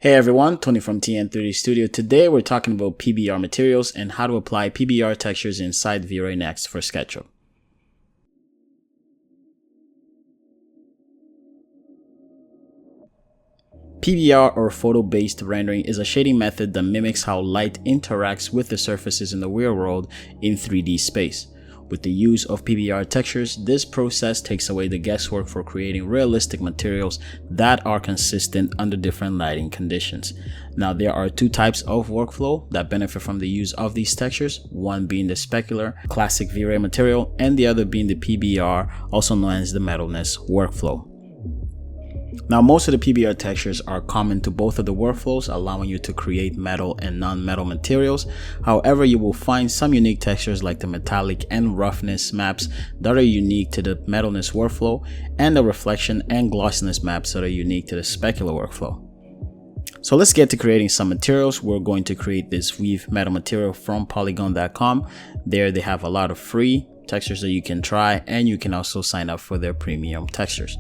Hey everyone, Tony from TN3D Studio. Today we're talking about PBR materials and how to apply PBR textures inside Vray Next for Sketchup. PBR or photo-based rendering is a shading method that mimics how light interacts with the surfaces in the real world in 3D space. With the use of PBR textures, this process takes away the guesswork for creating realistic materials that are consistent under different lighting conditions. Now, there are two types of workflow that benefit from the use of these textures, one being the Specular classic Vray material and the other being the PBR, also known as the Metalness workflow. Now, most of the PBR textures are common to both of the workflows, allowing you to create metal and non-metal materials. However, you will find some unique textures like the metallic and roughness maps that are unique to the Metalness workflow, and the reflection and glossiness maps that are unique to the Specular workflow. So let's get to creating some materials. We're going to create this weave metal material from Poliigon.com. There they have a lot of free textures that you can try, and you can also sign up for their premium textures.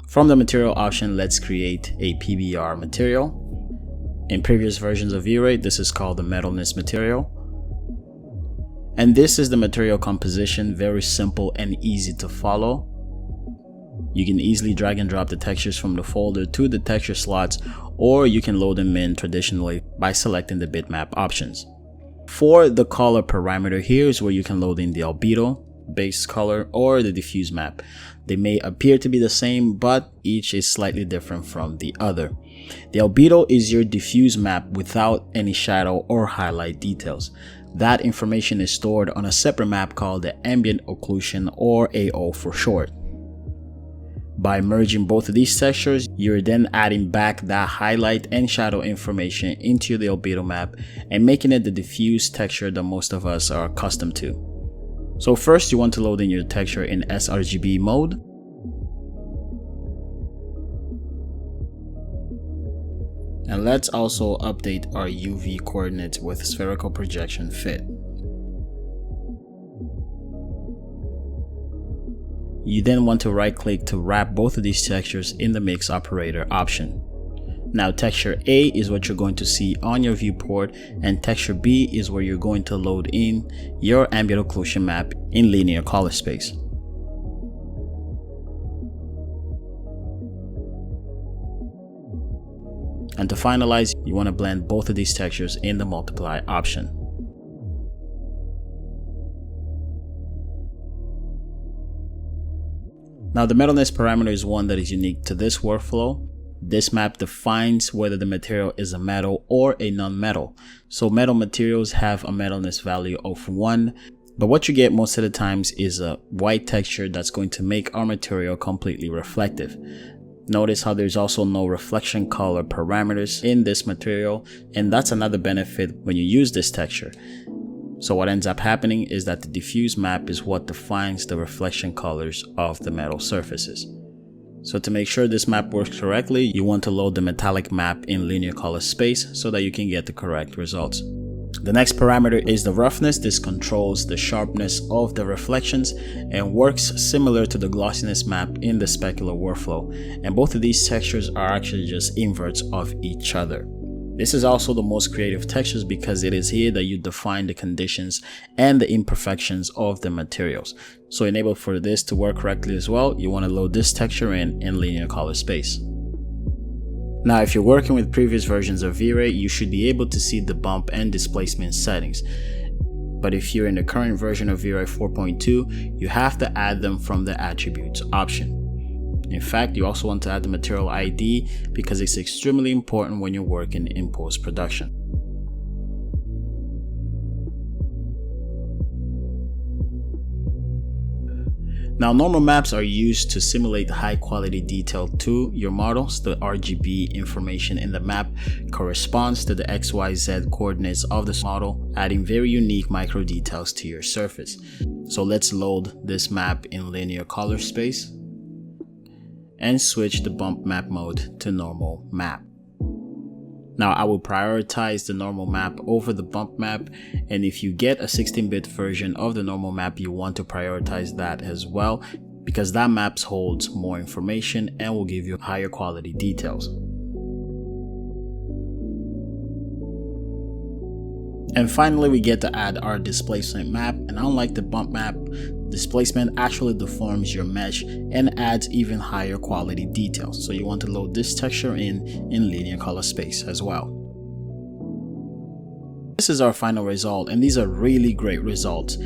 From the material option, let's create a PBR material. In previous versions of Vray, this is called the Metalness material. And this is the material composition, very simple and easy to follow. You can easily drag and drop the textures from the folder to the texture slots, or you can load them in traditionally by selecting the bitmap options. For the color parameter, here is where you can load in the albedo, base color, or the diffuse map. They may appear to be the same, but each is slightly different from the other. The albedo is your diffuse map without any shadow or highlight details. That information is stored on a separate map called the ambient occlusion, or AO for short. By merging both of these textures, you're then adding back that highlight and shadow information into the albedo map and making it the diffuse texture that most of us are accustomed to. So first, you want to load in your texture in sRGB mode. And let's also update our UV coordinates with spherical projection fit. You then want to right click to wrap both of these textures in the mix operator option. Now, texture A is what you're going to see on your viewport, and texture B is where you're going to load in your ambient occlusion map in linear color space. And to finalize, you want to blend both of these textures in the multiply option. Now, the Metalness parameter is one that is unique to this workflow. This map defines whether the material is a metal or a non-metal. So metal materials have a Metalness value of 1, but what you get most of the times is a white texture that's going to make our material completely reflective. Notice how there's also no reflection color parameters in this material, and that's another benefit when you use this texture. So what ends up happening is that the diffuse map is what defines the reflection colors of the metal surfaces. So to make sure this map works correctly, you want to load the metallic map in linear color space so that you can get the correct results. The next parameter is the roughness. This controls the sharpness of the reflections and works similar to the glossiness map in the Specular workflow. And both of these textures are actually just inverts of each other. This is also the most creative textures because it is here that you define the conditions and the imperfections of the materials. So enable for this to work correctly as well, you want to load this texture in linear color space. Now, if you're working with previous versions of Vray, you should be able to see the bump and displacement settings. But if you're in the current version of Vray 4.2, you have to add them from the attributes option. In fact, you also want to add the material ID because it's extremely important when you're working in post-production. Now, normal maps are used to simulate high quality detail to your models. The RGB information in the map corresponds to the XYZ coordinates of the model, adding very unique micro details to your surface. So let's load this map in linear color space and switch the bump map mode to normal map. Now, I will prioritize the normal map over the bump map, and if you get a 16-bit version of the normal map, you want to prioritize that as well because that map holds more information and will give you higher quality details. And finally, we get to add our displacement map, and unlike the bump map, displacement actually deforms your mesh and adds even higher quality details. So you want to load this texture in linear color space as well. This is our final result, and these are really great results.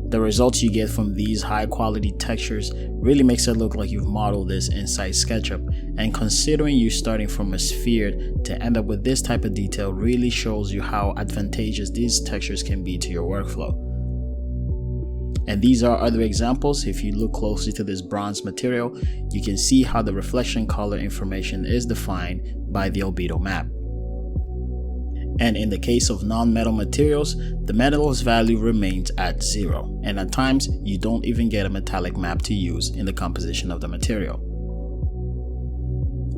The results you get from these high quality textures really makes it look like you've modeled this inside SketchUp, and considering you starting from a sphere to end up with this type of detail really shows you how advantageous these textures can be to your workflow. And these are other examples. If you look closely to this bronze material, you can see how the reflection color information is defined by the albedo map. And in the case of non-metal materials, the metalness value remains at 0, and at times you don't even get a metallic map to use in the composition of the material.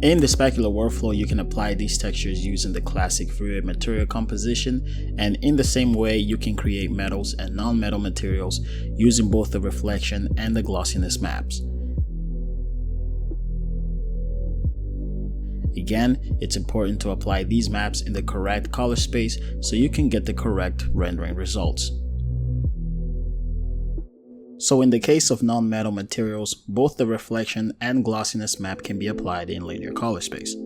In the specular workflow, you can apply these textures using the classic Vray material composition, and in the same way you can create metals and non-metal materials using both the reflection and the glossiness maps. Again, it's important to apply these maps in the correct color space so you can get the correct rendering results. So in the case of non-metal materials, both the reflection and glossiness map can be applied in linear color space.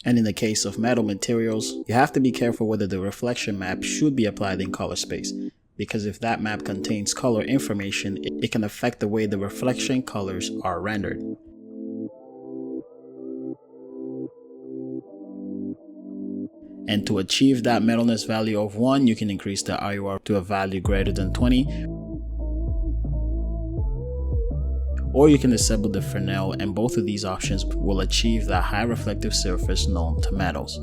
And in the case of metal materials, you have to be careful whether the reflection map should be applied in color space, because if that map contains color information, it can affect the way the reflection colors are rendered. And to achieve that metalness value of 1, you can increase the IOR to a value greater than 20. Or you can disable the Fresnel, and both of these options will achieve that high reflective surface known to metals.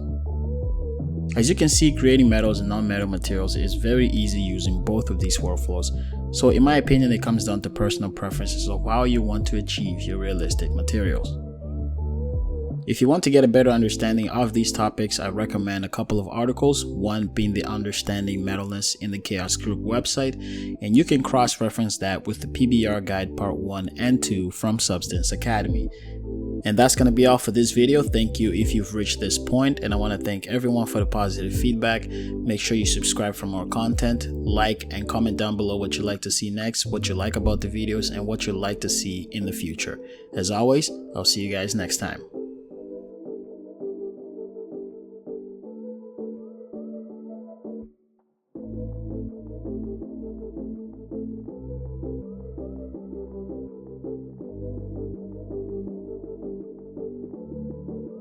As you can see, creating metals and non-metal materials is very easy using both of these workflows. So in my opinion, it comes down to personal preferences of how you want to achieve your realistic materials. If you want to get a better understanding of these topics, I recommend a couple of articles, one being the Understanding Metalness in the Chaos Group website, and you can cross-reference that with the PBR Guide Part 1 and 2 from Substance Academy. And that's going to be all for this video. Thank you if you've reached this point, and I want to thank everyone for the positive feedback. Make sure you subscribe for more content, like and comment down below what you'd like to see next, what you like about the videos, and what you'd like to see in the future. As always, I'll see you guys next time.